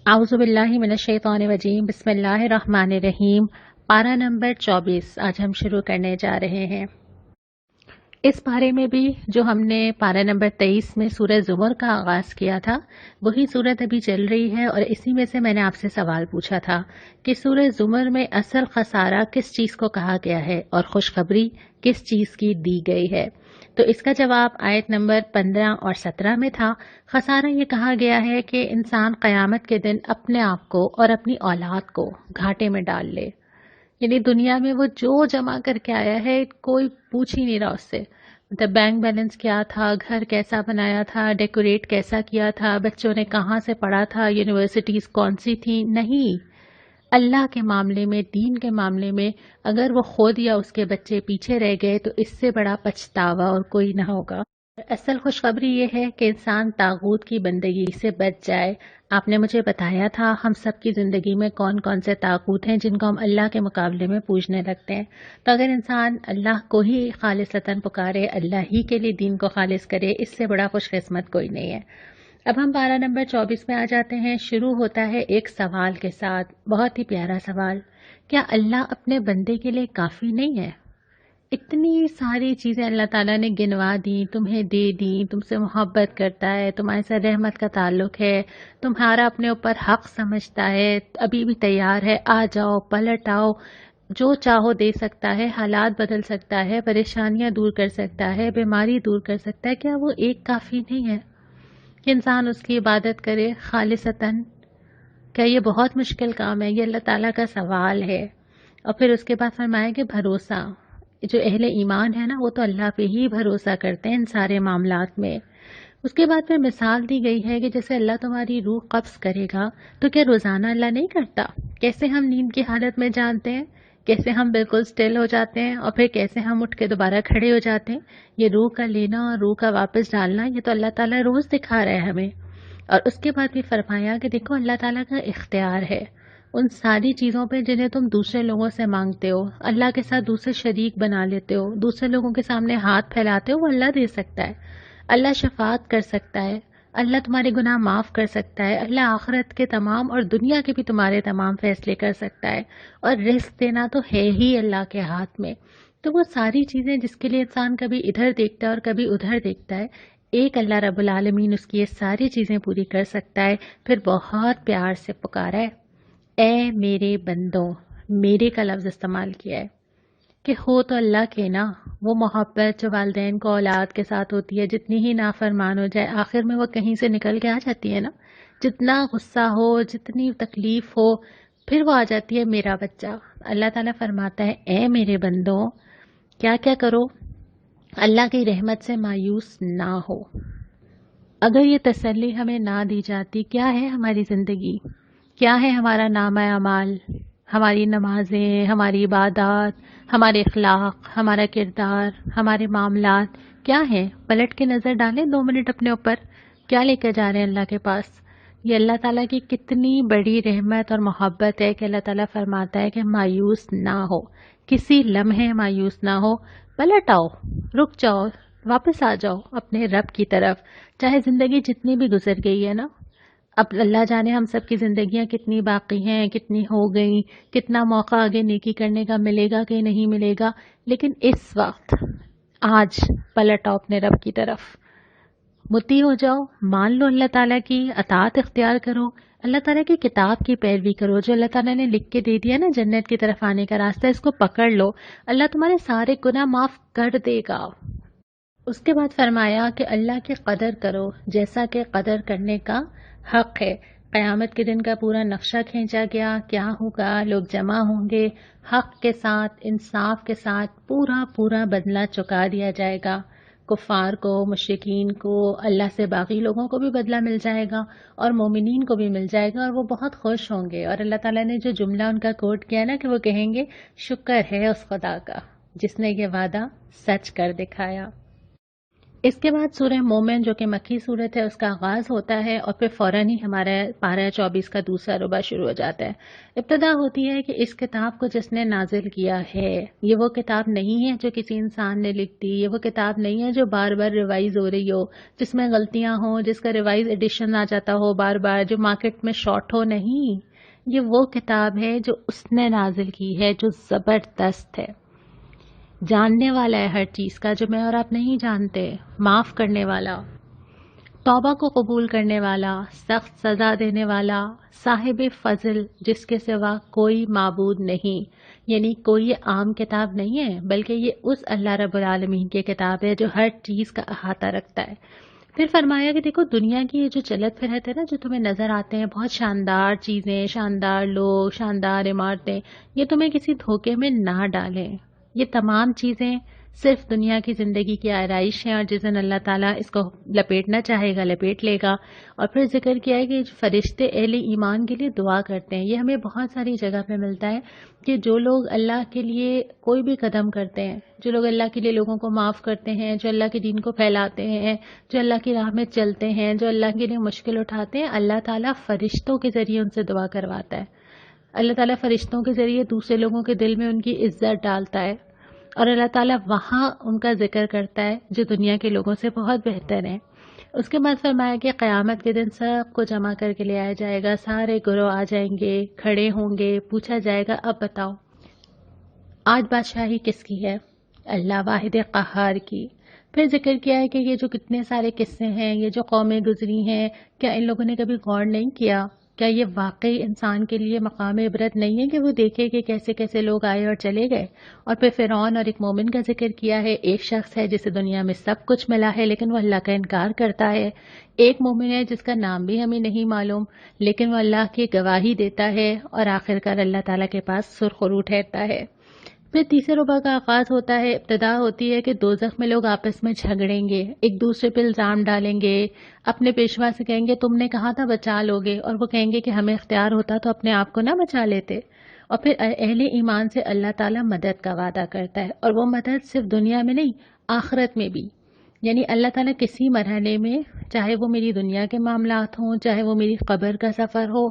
اعوذ باللہ من الشیطان الرجیم، بسم اللہ الرحمن الرحیم۔ پارہ نمبر 24 آج ہم شروع کرنے جا رہے ہیں۔ اس پارے میں بھی جو ہم نے پارہ نمبر 23 میں سورہ زمر کا آغاز کیا تھا وہی سورت ابھی چل رہی ہے، اور اسی میں سے میں نے آپ سے سوال پوچھا تھا کہ سورہ زمر میں اصل خسارہ کس چیز کو کہا گیا ہے اور خوشخبری کس چیز کی دی گئی ہے۔ تو اس کا جواب آیت نمبر 15 اور 17 میں تھا۔ خسارہ یہ کہا گیا ہے کہ انسان قیامت کے دن اپنے آپ کو اور اپنی اولاد کو گھاٹے میں ڈال لے، یعنی دنیا میں وہ جو جمع کر کے آیا ہے کوئی پوچھ ہی نہیں رہا اس سے، مطلب بینک بیلنس کیا تھا، گھر کیسا بنایا تھا، ڈیکوریٹ کیسا کیا تھا، بچوں نے کہاں سے پڑھا تھا، یونیورسٹیز کون سی تھی، نہیں۔ اللہ کے معاملے میں، دین کے معاملے میں اگر وہ خود یا اس کے بچے پیچھے رہ گئے تو اس سے بڑا پچھتاوا اور کوئی نہ ہوگا۔ اصل خوشخبری یہ ہے کہ انسان طاغوت کی بندگی سے بچ جائے۔ آپ نے مجھے بتایا تھا ہم سب کی زندگی میں کون کون سے طاغوت ہیں جن کو ہم اللہ کے مقابلے میں پوجنے لگتے ہیں۔ تو اگر انسان اللہ کو ہی خالصتاً پکارے، اللہ ہی کے لیے دین کو خالص کرے، اس سے بڑا خوش قسمت کوئی نہیں ہے۔ اب ہم پارہ نمبر 24 میں آ جاتے ہیں۔ شروع ہوتا ہے ایک سوال کے ساتھ، بہت ہی پیارا سوال۔ کیا اللہ اپنے بندے کے لیے کافی نہیں ہے؟ اتنی ساری چیزیں اللہ تعالیٰ نے گنوا دیں، تمہیں دے دیں، تم سے محبت کرتا ہے، تمہارے ساتھ رحمت کا تعلق ہے، تمہارا اپنے اوپر حق سمجھتا ہے، ابھی بھی تیار ہے، آ جاؤ، پلٹ آؤ، جو چاہو دے سکتا ہے، حالات بدل سکتا ہے، پریشانیاں دور کر سکتا ہے، بیماری دور کر سکتا ہے۔ کیا وہ ایک کافی نہیں ہے کہ انسان اس کی عبادت کرے خالصتاً؟ کیا یہ بہت مشکل کام ہے؟ یہ اللہ تعالیٰ کا سوال ہے۔ اور پھر اس کے بعد فرمایا کہ بھروسہ، جو اہل ایمان ہے نا وہ تو اللہ پہ ہی بھروسہ کرتے ہیں ان سارے معاملات میں۔ اس کے بعد پھر مثال دی گئی ہے کہ جیسے اللہ تمہاری روح قبض کرے گا تو کیا روزانہ اللہ نہیں کرتا؟ کیسے ہم نیند کی حالت میں جانتے ہیں، کیسے ہم بالکل سٹل ہو جاتے ہیں، اور پھر کیسے ہم اٹھ کے دوبارہ کھڑے ہو جاتے ہیں۔ یہ روح کا لینا اور روح کا واپس ڈالنا یہ تو اللہ تعالیٰ روز دکھا رہا ہے ہمیں۔ اور اس کے بعد بھی فرمایا کہ دیکھو اللہ تعالیٰ کا اختیار ہے ان ساری چیزوں پہ جنہیں تم دوسرے لوگوں سے مانگتے ہو، اللہ کے ساتھ دوسرے شریک بنا لیتے ہو، دوسرے لوگوں کے سامنے ہاتھ پھیلاتے ہو، وہ اللہ دے سکتا ہے، اللہ شفاعت کر سکتا ہے، اللہ تمہارے گناہ معاف کر سکتا ہے، اللہ آخرت کے تمام اور دنیا کے بھی تمہارے تمام فیصلے کر سکتا ہے، اور رزق دینا تو ہے ہی اللہ کے ہاتھ میں۔ تو وہ ساری چیزیں جس کے لیے انسان کبھی ادھر دیکھتا ہے اور کبھی ادھر دیکھتا ہے، ایک اللہ رب العالمین اس کی یہ ساری چیزیں پوری کر سکتا ہے۔ پھر بہت پیار سے پکارا ہے، اے میرے بندوں، میرے کا لفظ استعمال کیا ہے کہ ہو تو اللہ کے نا، وہ محبت جو والدین کو اولاد کے ساتھ ہوتی ہے، جتنی ہی نافرمان ہو جائے آخر میں وہ کہیں سے نکل کے آ جاتی ہے نا، جتنا غصہ ہو، جتنی تکلیف ہو، پھر وہ آ جاتی ہے میرا بچہ۔ اللہ تعالیٰ فرماتا ہے اے میرے بندوں، کیا کیا کرو؟ اللہ کی رحمت سے مایوس نہ ہو۔ اگر یہ تسلی ہمیں نہ دی جاتی، کیا ہے ہماری زندگی، کیا ہے ہمارا نامہ اعمال، ہماری نمازیں، ہماری عبادات، ہمارے اخلاق، ہمارا کردار، ہمارے معاملات کیا ہیں؟ پلٹ کے نظر ڈالیں 2 منٹ اپنے اوپر، کیا لے کے جا رہے ہیں اللہ کے پاس؟ یہ اللہ تعالیٰ کی کتنی بڑی رحمت اور محبت ہے کہ اللہ تعالیٰ فرماتا ہے کہ مایوس نہ ہو، کسی لمحے مایوس نہ ہو، پلٹ آؤ، رک جاؤ، واپس آ جاؤ اپنے رب کی طرف۔ چاہے زندگی جتنی بھی گزر گئی ہے نا، اب اللہ جانے ہم سب کی زندگیاں کتنی باقی ہیں، کتنی ہو گئیں، کتنا موقع آگے نیکی کرنے کا ملے گا کہ نہیں ملے گا، لیکن اس وقت آج پلٹ آؤ اپنے رب کی طرف، مطیع ہو جاؤ، مان لو اللہ تعالیٰ کی اطاعت اختیار کرو، اللہ تعالیٰ کی کتاب کی پیروی کرو، جو اللہ تعالیٰ نے لکھ کے دے دیا نا جنت کی طرف آنے کا راستہ، اس کو پکڑ لو، اللہ تمہارے سارے گناہ معاف کر دے گا۔ اس کے بعد فرمایا کہ اللہ کی قدر کرو جیسا کہ قدر کرنے کا حق ہے۔ قیامت کے دن کا پورا نقشہ کھینچا گیا، کیا ہوگا، لوگ جمع ہوں گے، حق کے ساتھ، انصاف کے ساتھ پورا پورا بدلہ چکا دیا جائے گا، کفار کو، مشرکین کو، اللہ سے باغی لوگوں کو بھی بدلہ مل جائے گا اور مومنین کو بھی مل جائے گا، اور وہ بہت خوش ہوں گے۔ اور اللہ تعالیٰ نے جو جملہ ان کا کوٹ کیا نا کہ وہ کہیں گے شکر ہے اس خدا کا جس نے یہ وعدہ سچ کر دکھایا۔ اس کے بعد سورہ مومن جو کہ مکی صورت ہے اس کا آغاز ہوتا ہے اور پھر فوراً ہی ہمارا پارہ 24 کا دوسرا ربع شروع ہو جاتا ہے۔ ابتدا ہوتی ہے کہ اس کتاب کو جس نے نازل کیا ہے، یہ وہ کتاب نہیں ہے جو کسی انسان نے لکھ دی، یہ وہ کتاب نہیں ہے جو بار بار ریوائز ہو رہی ہو، جس میں غلطیاں ہوں، جس کا ریوائز ایڈیشن آ جاتا ہو بار بار، جو مارکیٹ میں شارٹ ہو۔ نہیں، یہ وہ کتاب ہے جو اس نے نازل کی ہے، جو زبردست ہے، جاننے والا ہے ہر چیز کا جو میں اور آپ نہیں جانتے، معاف کرنے والا، توبہ کو قبول کرنے والا، سخت سزا دینے والا، صاحب فضل جس کے سوا کوئی معبود نہیں۔ یعنی کوئی یہ عام کتاب نہیں ہے، بلکہ یہ اس اللہ رب العالمین کی کتاب ہے جو ہر چیز کا احاطہ رکھتا ہے۔ پھر فرمایا کہ دیکھو دنیا کی یہ جو چلت پھرت ہے نا، جو تمہیں نظر آتے ہیں بہت شاندار چیزیں، شاندار لوگ، شاندار عمارتیں، یہ تمہیں کسی دھوکے میں نہ ڈالیں۔ یہ تمام چیزیں صرف دنیا کی زندگی کی آرائش ہیں، اور جس دن اللہ تعالیٰ اس کو لپیٹنا چاہے گا لپیٹ لے گا۔ اور پھر ذکر کیا ہے کہ فرشتے اہل ایمان کے لیے دعا کرتے ہیں۔ یہ ہمیں بہت ساری جگہ پہ ملتا ہے کہ جو لوگ اللہ کے لیے کوئی بھی قدم کرتے ہیں، جو لوگ اللہ کے لیے لوگوں کو معاف کرتے ہیں، جو اللہ کے دین کو پھیلاتے ہیں، جو اللہ کی راہ میں چلتے ہیں، جو اللہ کے لیے مشکل اٹھاتے ہیں، اللہ تعالیٰ فرشتوں کے ذریعے ان سے دعا کرواتا ہے۔ اللہ تعالیٰ فرشتوں کے ذریعے دوسرے لوگوں کے دل میں ان کی عزت ڈالتا ہے، اور اللہ تعالیٰ وہاں ان کا ذکر کرتا ہے جو دنیا کے لوگوں سے بہت بہتر ہیں۔ اس کے بعد فرمایا کہ قیامت کے دن سب کو جمع کر کے لے آیا جائے گا، سارے گروہ آ جائیں گے، کھڑے ہوں گے، پوچھا جائے گا اب بتاؤ آج بادشاہی کس کی ہے؟ اللہ واحد قہار کی۔ پھر ذکر کیا ہے کہ یہ جو کتنے سارے قصے ہیں، یہ جو قومیں گزری ہیں، کیا ان لوگوں نے کبھی غور نہیں کیا؟ کیا یہ واقعی انسان کے لیے مقام عبرت نہیں ہے کہ وہ دیکھے کہ کیسے کیسے لوگ آئے اور چلے گئے؟ اور پھر فرعون اور ایک مومن کا ذکر کیا ہے۔ ایک شخص ہے جسے دنیا میں سب کچھ ملا ہے لیکن وہ اللہ کا انکار کرتا ہے۔ ایک مومن ہے جس کا نام بھی ہمیں نہیں معلوم لیکن وہ اللہ کی گواہی دیتا ہے، اور آخرکار اللہ تعالیٰ کے پاس سرخرو ٹھہرتا ہے۔ پھر تیسرے ربع کا آغاز ہوتا ہے۔ ابتدا ہوتی ہے کہ دوزخ میں لوگ آپس میں جھگڑیں گے، ایک دوسرے پہ الزام ڈالیں گے، اپنے پیشوا سے کہیں گے تم نے کہا تھا بچا لوگے، اور وہ کہیں گے کہ ہمیں اختیار ہوتا تو اپنے آپ کو نہ بچا لیتے۔ اور پھر اہل ایمان سے اللہ تعالیٰ مدد کا وعدہ کرتا ہے، اور وہ مدد صرف دنیا میں نہیں، آخرت میں بھی۔ یعنی اللہ تعالیٰ کسی مرحلے میں، چاہے وہ میری دنیا کے معاملات ہوں، چاہے وہ میری قبر کا سفر ہو،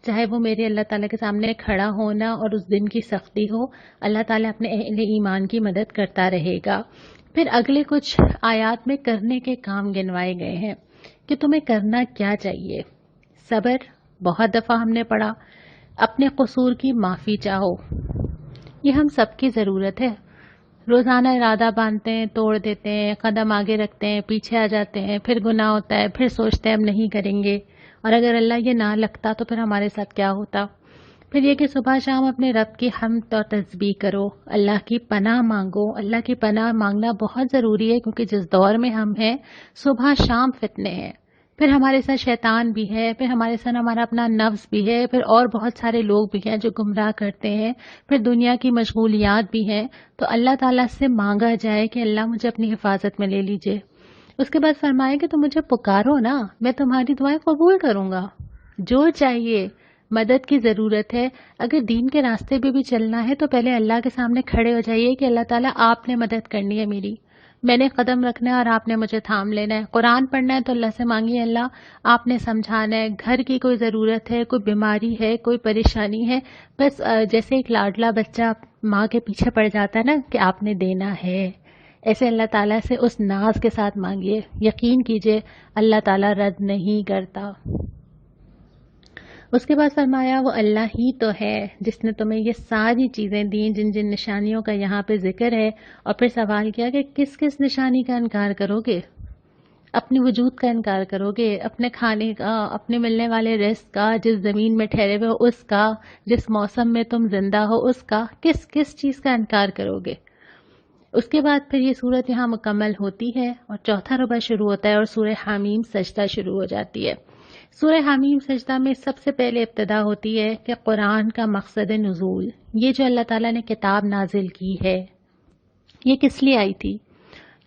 چاہے وہ میرے اللہ تعالیٰ کے سامنے کھڑا ہونا اور اس دن کی سختی ہو، اللہ تعالیٰ اپنے اہل ایمان کی مدد کرتا رہے گا۔ پھر اگلے کچھ آیات میں کرنے کے کام گنوائے گئے ہیں کہ تمہیں کرنا کیا چاہیے۔ صبر، بہت دفعہ ہم نے پڑھا، اپنے قصور کی معافی چاہو، یہ ہم سب کی ضرورت ہے۔ روزانہ ارادہ باندھتے ہیں، توڑ دیتے ہیں، قدم آگے رکھتے ہیں، پیچھے آ جاتے ہیں، پھر گناہ ہوتا ہے، پھر سوچتے ہیں ہم نہیں کریں گے، اور اگر اللہ یہ نہ لگتا تو پھر ہمارے ساتھ کیا ہوتا۔ پھر یہ کہ صبح شام اپنے رب کی حمد اور تسبیح کرو، اللہ کی پناہ مانگو۔ اللہ کی پناہ مانگنا بہت ضروری ہے کیونکہ جس دور میں ہم ہیں صبح شام فتنے ہیں، پھر ہمارے ساتھ شیطان بھی ہے، پھر ہمارے ساتھ ہمارا اپنا نفس بھی ہے، پھر اور بہت سارے لوگ بھی ہیں جو گمراہ کرتے ہیں، پھر دنیا کی مشغولیات بھی ہیں۔ تو اللہ تعالیٰ سے مانگا جائے کہ اللہ مجھے اپنی حفاظت میں لے لیجئے۔ اس کے بعد فرمایا کہ تم مجھے پکارو نا، میں تمہاری دعائیں قبول کروں گا۔ جو چاہیے، مدد کی ضرورت ہے، اگر دین کے راستے پہ بھی چلنا ہے تو پہلے اللہ کے سامنے کھڑے ہو جائیے کہ اللہ تعالیٰ آپ نے مدد کرنی ہے میری، میں نے قدم رکھنا ہے اور آپ نے مجھے تھام لینا ہے۔ قرآن پڑھنا ہے تو اللہ سے مانگیے اللہ آپ نے سمجھانا ہے، گھر کی کوئی ضرورت ہے، کوئی بیماری ہے، کوئی پریشانی ہے، بس جیسے ایک لاڈلا بچہ ماں کے پیچھے پڑ جاتا ہے نا کہ آپ نے دینا ہے، ایسے اللہ تعالیٰ سے اس ناز کے ساتھ مانگیے، یقین کیجئے اللہ تعالیٰ رد نہیں کرتا۔ اس کے بعد فرمایا وہ اللہ ہی تو ہے جس نے تمہیں یہ ساری چیزیں دیں جن جن نشانیوں کا یہاں پہ ذکر ہے، اور پھر سوال کیا کہ کس کس نشانی کا انکار کرو گے؟ اپنے وجود کا انکار کرو گے، اپنے کھانے کا، اپنے ملنے والے رزق کا، جس زمین میں ٹھہرے ہوئے ہو اس کا، جس موسم میں تم زندہ ہو اس کا، کس کس چیز کا انکار کرو گے؟ اس کے بعد پھر یہ صورت یہاں مکمل ہوتی ہے اور چوتھا ربع شروع ہوتا ہے اور سورہ حمیم سجدہ شروع ہو جاتی ہے۔ سورہ حمیم سجدہ میں سب سے پہلے ابتدا ہوتی ہے کہ قرآن کا مقصد نزول، یہ جو اللہ تعالیٰ نے کتاب نازل کی ہے یہ کس لیے آئی تھی؟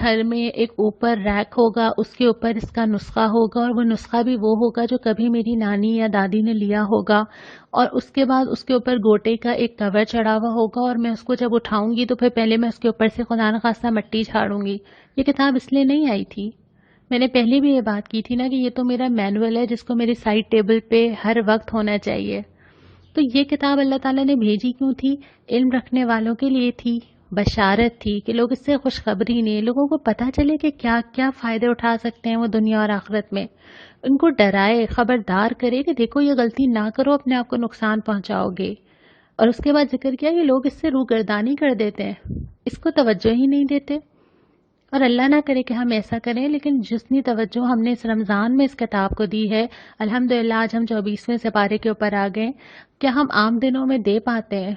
گھر میں ایک اوپر ریک ہوگا، اس کے اوپر اس کا نسخہ ہوگا، اور وہ نسخہ بھی وہ ہوگا جو کبھی میری نانی یا دادی نے لیا ہوگا، اور اس کے بعد اس کے اوپر گوٹے کا ایک کور چڑھا ہوا ہوگا، اور میں اس کو جب اٹھاؤں گی تو پھر پہلے میں اس کے اوپر سے خدا نخواستہ مٹی جھاڑوں گی۔ یہ کتاب اس لیے نہیں آئی تھی۔ میں نے پہلے بھی یہ بات کی تھی نا کہ یہ تو میرا مینول ہے جس کو میری سائڈ ٹیبل پہ ہر وقت ہونا چاہیے۔ تو یہ کتاب اللہ تعالیٰ نے بھیجی کیوں تھی؟ علم رکھنے والوں کے لیے تھی، بشارت تھی کہ لوگ اس سے خوشخبری نہیں، لوگوں کو پتہ چلے کہ کیا کیا فائدے اٹھا سکتے ہیں وہ دنیا اور آخرت میں، ان کو ڈرائے، خبردار کرے کہ دیکھو یہ غلطی نہ کرو، اپنے آپ کو نقصان پہنچاؤ گے۔ اور اس کے بعد ذکر کیا کہ لوگ اس سے روگردانی کر دیتے ہیں، اس کو توجہ ہی نہیں دیتے۔ اور اللہ نہ کرے کہ ہم ایسا کریں، لیکن جتنی توجہ ہم نے اس رمضان میں اس کتاب کو دی ہے، الحمدللہ آج ہم 24ویں سپارے کے اوپر آ گئے، کیا ہم عام دنوں میں دے پاتے ہیں؟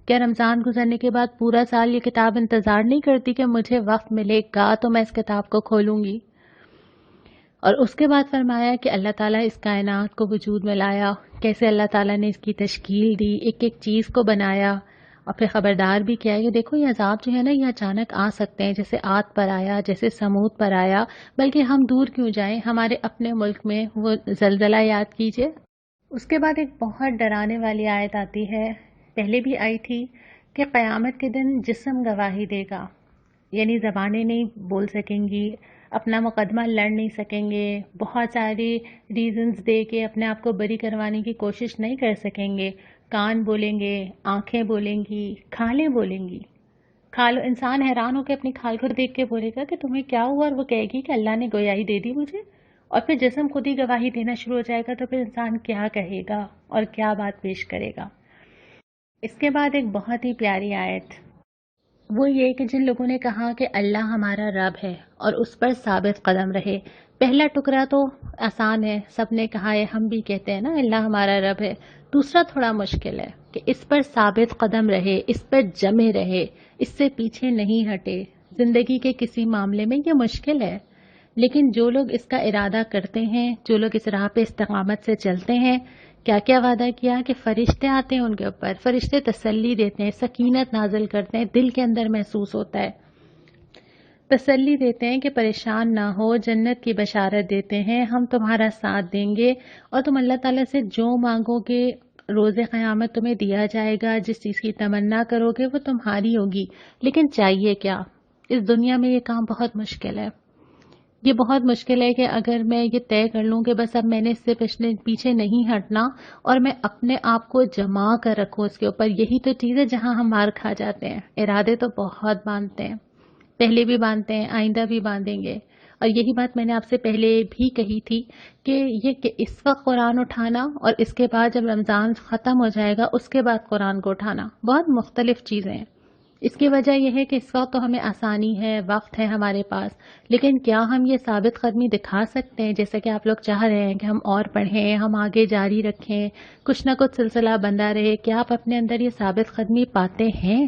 کیا رمضان گزرنے کے بعد پورا سال یہ کتاب انتظار نہیں کرتی کہ مجھے وقت ملے گا تو میں اس کتاب کو کھولوں گی؟ اور اس کے بعد فرمایا کہ اللہ تعالیٰ اس کائنات کو وجود میں لایا، کیسے اللہ تعالیٰ نے اس کی تشکیل دی، ایک ایک چیز کو بنایا، اور پھر خبردار بھی کیا ہے کہ دیکھو یہ عذاب جو ہے نا یہ اچانک آ سکتے ہیں، جیسے عاد پر آیا، جیسے سمود پر آیا، بلکہ ہم دور کیوں جائیں، ہمارے اپنے ملک میں وہ زلزلہ یاد کیجئے۔ اس کے بعد ایک بہت ڈرانے والی آیت آتی ہے، پہلے بھی آئی تھی، کہ قیامت کے دن جسم گواہی دے گا، یعنی زبانیں نہیں بول سکیں گی، اپنا مقدمہ لڑ نہیں سکیں گے، بہت سارے ریزنز دے کے اپنے آپ کو بری کروانے کی کوشش نہیں کر سکیں گے، کان بولیں گے، آنکھیں بولیں گی، کھالیں بولیں گی۔ کھال انسان حیران ہو کے اپنی کھال کو دیکھ کے بولے گا کہ تمہیں کیا ہوا، اور وہ کہے گی کہ اللہ نے گویائی دے دی مجھے، اور پھر جسم خود ہی گواہی دینا شروع ہو جائے گا، تو پھر انسان کیا کہے گا اور کیا بات پیش کرے گا۔ اس کے بعد ایک بہت ہی پیاری آیت، وہ یہ کہ جن لوگوں نے کہا کہ اللہ ہمارا رب ہے اور اس پر ثابت قدم رہے۔ پہلا ٹکڑا تو آسان ہے، سب نے کہا ہے، ہم بھی کہتے ہیں نا اللہ ہمارا رب ہے۔ دوسرا تھوڑا مشکل ہے کہ اس پر ثابت قدم رہے، اس پر جمے رہے، اس سے پیچھے نہیں ہٹے۔ زندگی کے کسی معاملے میں یہ مشکل ہے، لیکن جو لوگ اس کا ارادہ کرتے ہیں، جو لوگ اس راہ پہ استقامت سے چلتے ہیں، کیا کیا وعدہ کیا کہ فرشتے آتے ہیں ان کے اوپر، فرشتے تسلی دیتے ہیں، سکینت نازل کرتے ہیں، دل کے اندر محسوس ہوتا ہے، تسلی دیتے ہیں کہ پریشان نہ ہو، جنت کی بشارت دیتے ہیں، ہم تمہارا ساتھ دیں گے، اور تم اللہ تعالیٰ سے جو مانگو گے روز قیامت تمہیں دیا جائے گا، جس چیز کی تمنا کرو گے وہ تمہاری ہوگی۔ لیکن چاہیے کیا؟ اس دنیا میں یہ کام بہت مشکل ہے، یہ بہت مشکل ہے کہ اگر میں یہ طے کر لوں کہ بس اب میں نے اس سے پیچھے نہیں ہٹنا، اور میں اپنے آپ کو جما کر رکھوں اس کے اوپر، یہی تو چیز ہے جہاں ہم مار کھا جاتے ہیں۔ ارادے تو بہت باندھتے ہیں، پہلے بھی باندھتے ہیں، آئندہ بھی باندھیں گے، اور یہی بات میں نے آپ سے پہلے بھی کہی تھی کہ یہ کہ اس وقت قرآن اٹھانا اور اس کے بعد جب رمضان ختم ہو جائے گا اس کے بعد قرآن کو اٹھانا بہت مختلف چیزیں ہیں۔ اس کی وجہ یہ ہے کہ اس وقت تو ہمیں آسانی ہے، وقت ہے ہمارے پاس، لیکن کیا ہم یہ ثابت قدمی دکھا سکتے ہیں جیسے کہ آپ لوگ چاہ رہے ہیں کہ ہم اور پڑھیں، ہم آگے جاری رکھیں، کچھ نہ کچھ سلسلہ بندہ رہے؟ کیا آپ اپنے اندر یہ ثابت قدمی پاتے ہیں؟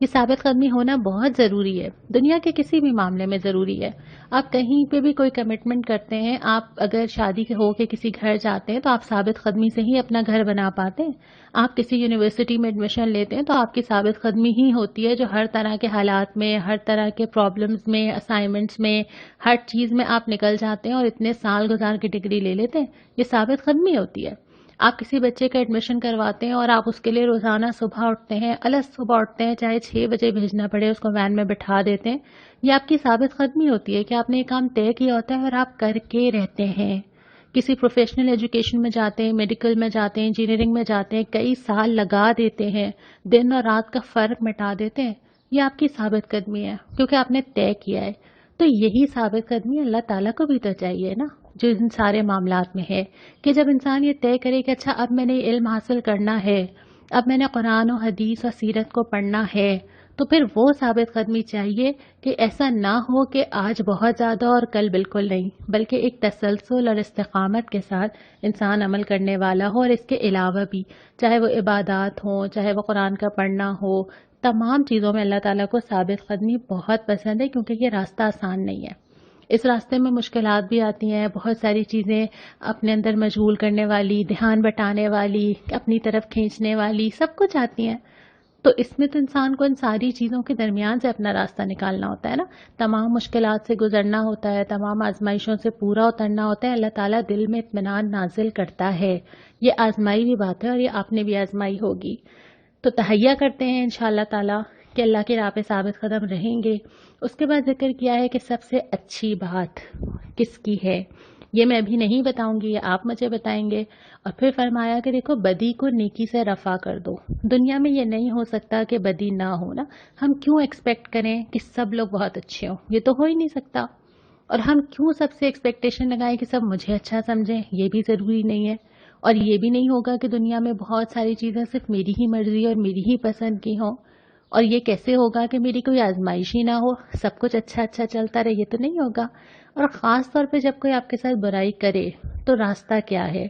یہ ثابت قدمی ہونا بہت ضروری ہے، دنیا کے کسی بھی معاملے میں ضروری ہے۔ آپ کہیں پہ بھی کوئی کمٹمنٹ کرتے ہیں، آپ اگر شادی ہو کے کسی گھر جاتے ہیں تو آپ ثابت قدمی سے ہی اپنا گھر بنا پاتے ہیں۔ آپ کسی یونیورسٹی میں ایڈمیشن لیتے ہیں تو آپ کی ثابت قدمی ہی ہوتی ہے جو ہر طرح کے حالات میں، ہر طرح کے پرابلمز میں، اسائنمنٹس میں، ہر چیز میں آپ نکل جاتے ہیں اور اتنے سال گزار کے ڈگری لے لیتے ہیں، یہ ثابت قدمی ہوتی ہے۔ آپ کسی بچے کا ایڈمیشن کرواتے ہیں اور آپ اس کے لیے روزانہ صبح اٹھتے ہیں، صبح اٹھتے ہیں، چاہے 6 بجے بھیجنا پڑے، اس کو وین میں بٹھا دیتے ہیں، یہ آپ کی ثابت قدمی ہوتی ہے کہ آپ نے یہ کام طے کیا ہوتا ہے اور آپ کر کے رہتے ہیں۔ کسی پروفیشنل ایجوکیشن میں جاتے ہیں، میڈیکل میں جاتے ہیں، انجینئرنگ میں جاتے ہیں، کئی سال لگا دیتے ہیں، دن اور رات کا فرق مٹا دیتے ہیں، یہ آپ کی ثابت قدمی ہے کیونکہ آپ نے طے کیا ہے۔ تو یہی ثابت قدمی اللہ تعالیٰ کو بھی تو چاہیے نا، جو ان سارے معاملات میں ہے، کہ جب انسان یہ طے کرے کہ اچھا اب میں نے علم حاصل کرنا ہے، اب میں نے قرآن و حدیث اور سیرت کو پڑھنا ہے، تو پھر وہ ثابت قدمی چاہیے کہ ایسا نہ ہو کہ آج بہت زیادہ اور کل بالکل نہیں، بلکہ ایک تسلسل اور استقامت کے ساتھ انسان عمل کرنے والا ہو، اور اس کے علاوہ بھی چاہے وہ عبادات ہوں، چاہے وہ قرآن کا پڑھنا ہو، تمام چیزوں میں اللہ تعالیٰ کو ثابت قدمی بہت پسند ہے، کیونکہ یہ راستہ آسان نہیں ہے، اس راستے میں مشکلات بھی آتی ہیں، بہت ساری چیزیں اپنے اندر مشغول کرنے والی، دھیان بٹانے والی، اپنی طرف کھینچنے والی، سب کچھ آتی ہیں، تو اس میں تو انسان کو ان ساری چیزوں کے درمیان سے اپنا راستہ نکالنا ہوتا ہے نا، تمام مشکلات سے گزرنا ہوتا ہے، تمام آزمائشوں سے پورا اترنا ہوتا ہے۔ اللہ تعالیٰ دل میں اطمینان نازل کرتا ہے، یہ آزمائی بھی بات ہے اور یہ آپ نے بھی آزمائی ہوگی۔ تو تہیہ کرتے ہیں انشاءاللہ تعالیٰ کہ اللہ کی راہ پہ ثابت قدم رہیں گے۔ اس کے بعد ذکر کیا ہے کہ سب سے اچھی بات کس کی ہے، یہ میں ابھی نہیں بتاؤں گی، یہ آپ مجھے بتائیں گے۔ اور پھر فرمایا کہ دیکھو بدی کو نیکی سے رفع کر دو۔ دنیا میں یہ نہیں ہو سکتا کہ بدی نہ ہو نا، ہم کیوں ایکسپیکٹ کریں کہ سب لوگ بہت اچھے ہوں، یہ تو ہو ہی نہیں سکتا۔ اور ہم کیوں سب سے ایکسپیکٹیشن لگائیں کہ سب مجھے اچھا سمجھیں، یہ بھی ضروری نہیں ہے۔ اور یہ بھی نہیں ہوگا کہ دنیا میں بہت ساری چیزیں صرف میری ہی مرضی اور میری ہی پسند کی ہوں۔ اور یہ کیسے ہوگا کہ میری کوئی آزمائش ہی نہ ہو، سب کچھ اچھا اچھا چلتا رہے، یہ تو نہیں ہوگا۔ اور خاص طور پہ جب کوئی آپ کے ساتھ برائی کرے تو راستہ کیا ہے؟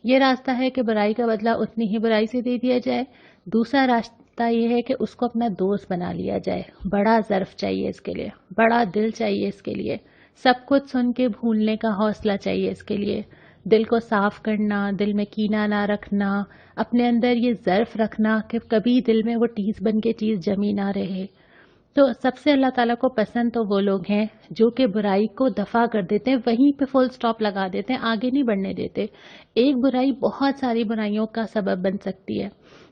یہ راستہ ہے کہ برائی کا بدلہ اتنی ہی برائی سے دے دیا جائے۔ دوسرا راستہ یہ ہے کہ اس کو اپنا دوست بنا لیا جائے۔ بڑا ظرف چاہیے اس کے لیے، بڑا دل چاہیے اس کے لیے، سب کچھ سن کے بھولنے کا حوصلہ چاہیے اس کے لیے، دل کو صاف کرنا، دل میں کینہ نہ رکھنا، اپنے اندر یہ ظرف رکھنا کہ کبھی دل میں وہ ٹیس بن کے چیز جمی نہ رہے۔ تو سب سے اللہ تعالیٰ کو پسند تو وہ لوگ ہیں جو کہ برائی کو دفع کر دیتے ہیں، وہیں پہ فل سٹاپ لگا دیتے ہیں، آگے نہیں بڑھنے دیتے۔ ایک برائی بہت ساری برائیوں کا سبب بن سکتی ہے۔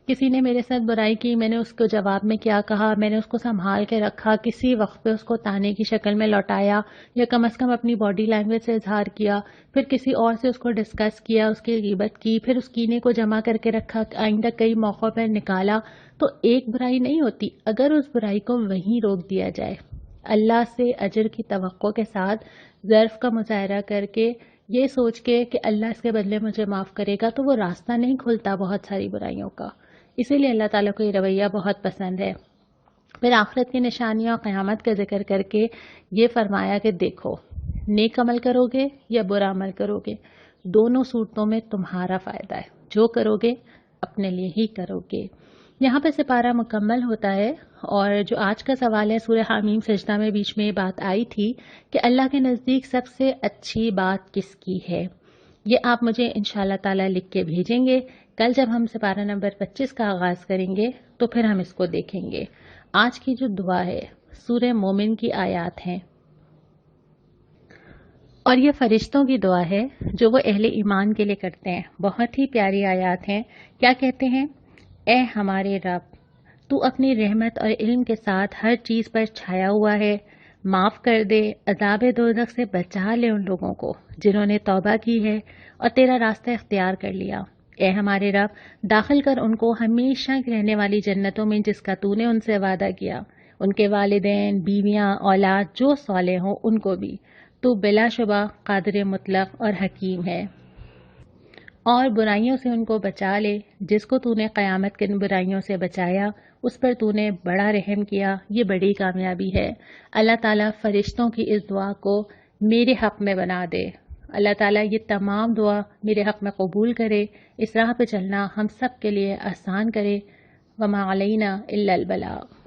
کسی نے میرے ساتھ برائی کی، میں نے اس کو جواب میں کیا کہا، میں نے اس کو سنبھال کے رکھا، کسی وقت پہ اس کو تانے کی شکل میں لوٹایا یا کم از کم اپنی باڈی لینگویج سے اظہار کیا، پھر کسی اور سے اس کو ڈسکس کیا، اس کی غیبت کی، پھر اس کینے کو جمع کر کے رکھا، آئندہ کئی موقعوں پر نکالا، تو ایک برائی نہیں ہوتی اگر اس برائی کو وہیں روک دیا جائے۔ اللہ سے اجر کی توقع کے ساتھ ظرف کا مظاہرہ کر کے یہ سوچ کے کہ اللہ اس کے بدلے مجھے معاف کرے گا، تو وہ راستہ نہیں کھلتا بہت ساری برائیوں کا۔ اسی لیے اللہ تعالیٰ کو یہ رویہ بہت پسند ہے۔ پھر آخرت کی نشانیاں اور قیامت کا ذکر کر کے یہ فرمایا کہ دیکھو نیک عمل کرو گے یا برا عمل کرو گے، دونوں صورتوں میں تمہارا فائدہ ہے، جو کرو گے اپنے لیے ہی کرو گے۔ یہاں پہ سپارہ مکمل ہوتا ہے، اور جو آج کا سوال ہے سورہ حامیم سجدہ میں بیچ میں یہ بات آئی تھی کہ اللہ کے نزدیک سب سے اچھی بات کس کی ہے، یہ آپ مجھے انشاءاللہ تعالیٰ لکھ کے بھیجیں گے۔ کل جب ہم سپارہ نمبر 25 کا آغاز کریں گے تو پھر ہم اس کو دیکھیں گے۔ آج کی جو دعا ہے سورہ مومن کی آیات ہیں، اور یہ فرشتوں کی دعا ہے جو وہ اہل ایمان کے لیے کرتے ہیں۔ بہت ہی پیاری آیات ہیں۔ کیا کہتے ہیں؟ اے ہمارے رب، تو اپنی رحمت اور علم کے ساتھ ہر چیز پر چھایا ہوا ہے، معاف کر دے، عذاب دوزخ سے بچا لے ان لوگوں کو جنہوں نے توبہ کی ہے اور تیرا راستہ اختیار کر لیا۔ اے ہمارے رب، داخل کر ان کو ہمیشہ رہنے والی جنتوں میں جس کا تو نے ان سے وعدہ کیا، ان کے والدین، بیویاں، اولاد جو صالح ہوں ان کو بھی۔ تو بلا شبہ قادر مطلق اور حکیم ہے۔ اور برائیوں سے ان کو بچا لے، جس کو تو نے قیامت کے برائیوں سے بچایا اس پر تو نے بڑا رحم کیا، یہ بڑی کامیابی ہے۔ اللہ تعالیٰ فرشتوں کی اس دعا کو میرے حق میں بنا دے۔ اللہ تعالیٰ یہ تمام دعا میرے حق میں قبول کرے، اس راہ پہ چلنا ہم سب کے لیے آسان کرے۔ وما علینا الا البلاغ۔